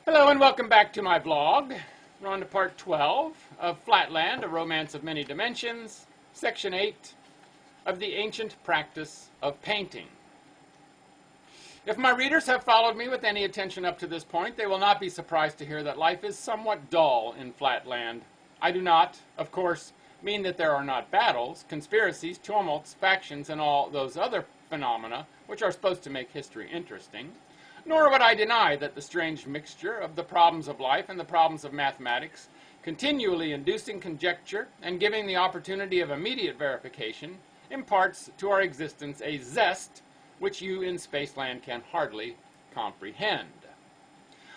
Hello and welcome back to my vlog. We're on to part 12 of Flatland, A Romance of Many Dimensions, section 8 of the ancient practice of painting. If my readers have followed me with any attention up to this point, they will not be surprised to hear that life is somewhat dull in Flatland. I do not, of course, mean that there are not battles, conspiracies, tumults, factions, and all those other phenomena which are supposed to make history interesting. Nor would I deny that the strange mixture of the problems of life and the problems of mathematics, continually inducing conjecture and giving the opportunity of immediate verification, imparts to our existence a zest which you in Spaceland can hardly comprehend.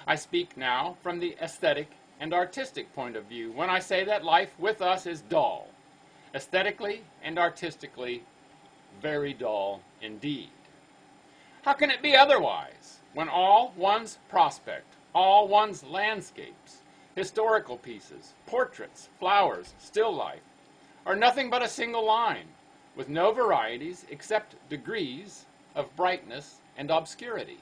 I speak now from the aesthetic and artistic point of view when I say that life with us is dull, aesthetically and artistically very dull indeed. How can it be otherwise when all one's prospect, all one's landscapes, historical pieces, portraits, flowers, still life, are nothing but a single line, with no varieties except degrees of brightness and obscurity?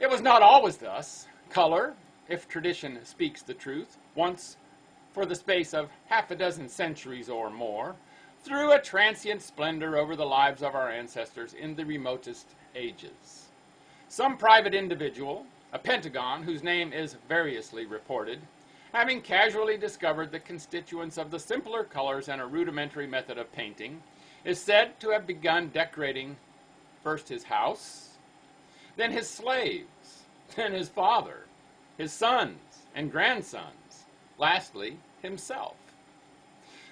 It was not always thus. Color, if tradition speaks the truth, once, for the space of half a dozen centuries or more, threw a transient splendor over the lives of our ancestors in the remotest ages. Some private individual, a pentagon whose name is variously reported, having casually discovered the constituents of the simpler colors and a rudimentary method of painting, is said to have begun decorating first his house, then his slaves, then his father, his sons and grandsons, lastly himself.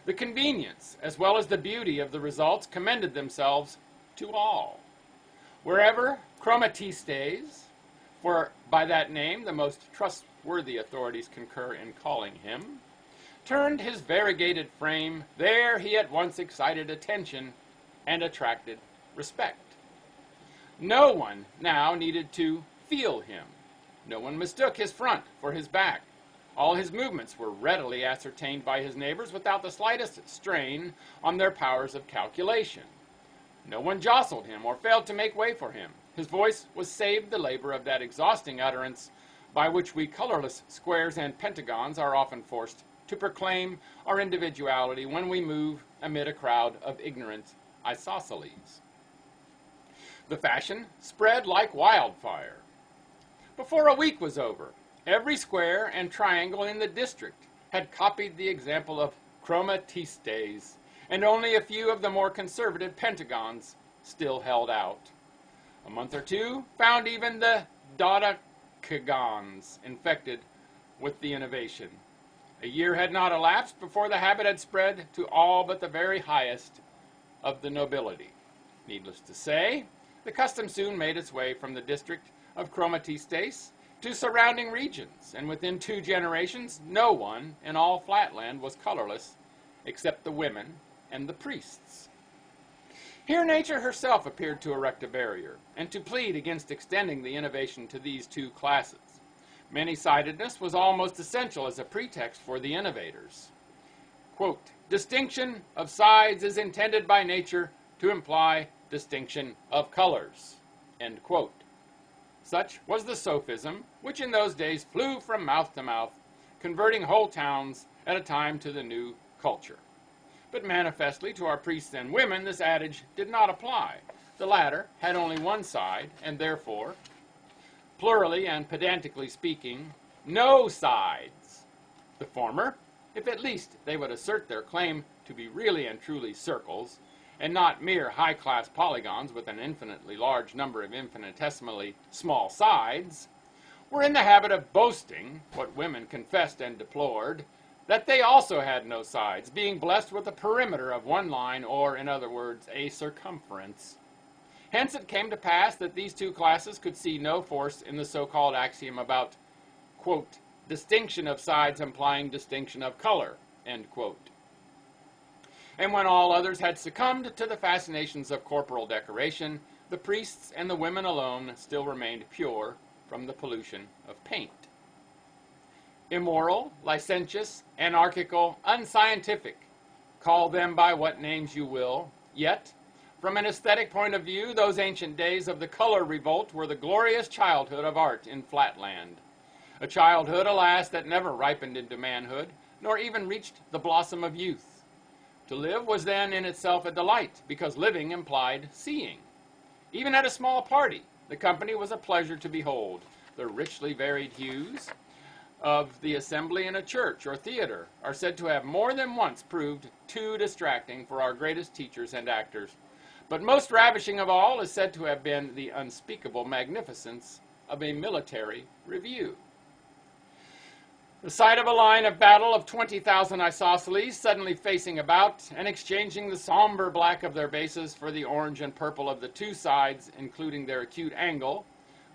The convenience, as well as the beauty of the results, commended themselves to all. Wherever chromatistes, for by that name the most trustworthy authorities concur in calling him, turned his variegated frame, there he at once excited attention and attracted respect. No one now needed to feel him. No one mistook his front for his back. All his movements were readily ascertained by his neighbors without the slightest strain on their powers of calculation. No one jostled him or failed to make way for him. His voice was saved the labor of that exhausting utterance by which we colorless squares and pentagons are often forced to proclaim our individuality when we move amid a crowd of ignorant isosceles. The fashion spread like wildfire. Before a week was over, every square and triangle in the district had copied the example of chromatistes, and only a few of the more conservative pentagons still held out. A month or two found even the dodecagons infected with the innovation. A year had not elapsed before the habit had spread to all but the very highest of the nobility. Needless to say, the custom soon made its way from the district of chromatistes to surrounding regions, and within 2 generations, no one in all Flatland was colorless except the women and the priests. Here nature herself appeared to erect a barrier, and to plead against extending the innovation to these 2 classes. Many-sidedness was almost essential as a pretext for the innovators. Quote, distinction of sides is intended by nature to imply distinction of colors. End quote. Such was the sophism which in those days flew from mouth to mouth, converting whole towns at a time to the new culture. But manifestly to our priests and women this adage did not apply. The latter had only one side, and therefore, plurally and pedantically speaking, no sides. The former, if at least they would assert their claim to be really and truly circles, and not mere high-class polygons with an infinitely large number of infinitesimally small sides, were in the habit of boasting, what women confessed and deplored, that they also had no sides, being blessed with a perimeter of one line, or, in other words, a circumference. Hence it came to pass that these 2 classes could see no force in the so-called axiom about, quote, distinction of sides implying distinction of color, end quote. And when all others had succumbed to the fascinations of corporal decoration, the priests and the women alone still remained pure from the pollution of paint. Immoral, licentious, anarchical, unscientific, call them by what names you will, yet, From an aesthetic point of view, those ancient days of the color revolt were the glorious childhood of art in Flatland. A childhood, alas, that never ripened into manhood, nor even reached the blossom of youth. To live was then in itself a delight, because living implied seeing. Even at a small party, the company was a pleasure to behold. The richly varied hues of the assembly in a church or theater are said to have more than once proved too distracting for our greatest teachers and actors. But most ravishing of all is said to have been the unspeakable magnificence of a military review. The sight of a line of battle of 20,000 isosceles suddenly facing about and exchanging the somber black of their bases for the orange and purple of the two sides, including their acute angle,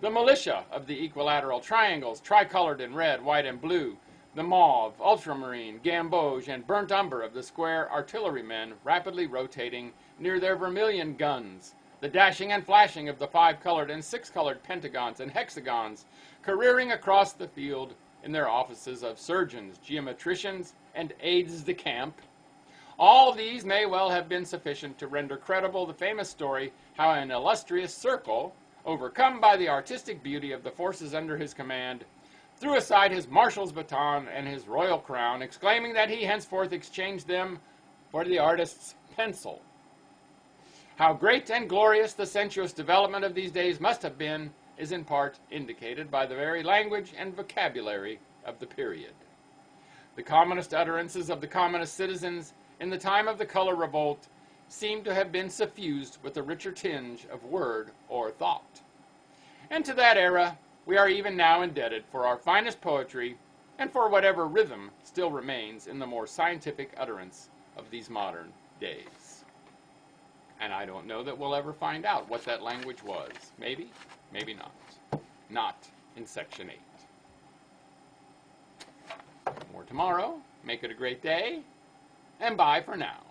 the militia of the equilateral triangles, tricolored in red, white, and blue, the mauve, ultramarine, gamboge, and burnt umber of the square artillerymen rapidly rotating near their vermilion guns, the dashing and flashing of the five-colored and six-colored pentagons and hexagons careering across the field in their offices of surgeons, geometricians, and aides-de-camp. All these may well have been sufficient to render credible the famous story how an illustrious circle, overcome by the artistic beauty of the forces under his command, threw aside his marshal's baton and his royal crown, exclaiming that he henceforth exchanged them for the artist's pencil. How great and glorious the sensuous development of these days must have been is in part indicated by the very language and vocabulary of the period. The commonest utterances of the commonest citizens in the time of the color revolt seem to have been suffused with a richer tinge of word or thought. And to that era we are even now indebted for our finest poetry and for whatever rhythm still remains in the more scientific utterance of these modern days. And I don't know that we'll ever find out what that language was. Maybe, maybe not. Not in Section 8. More tomorrow. Make it a great day. And bye for now.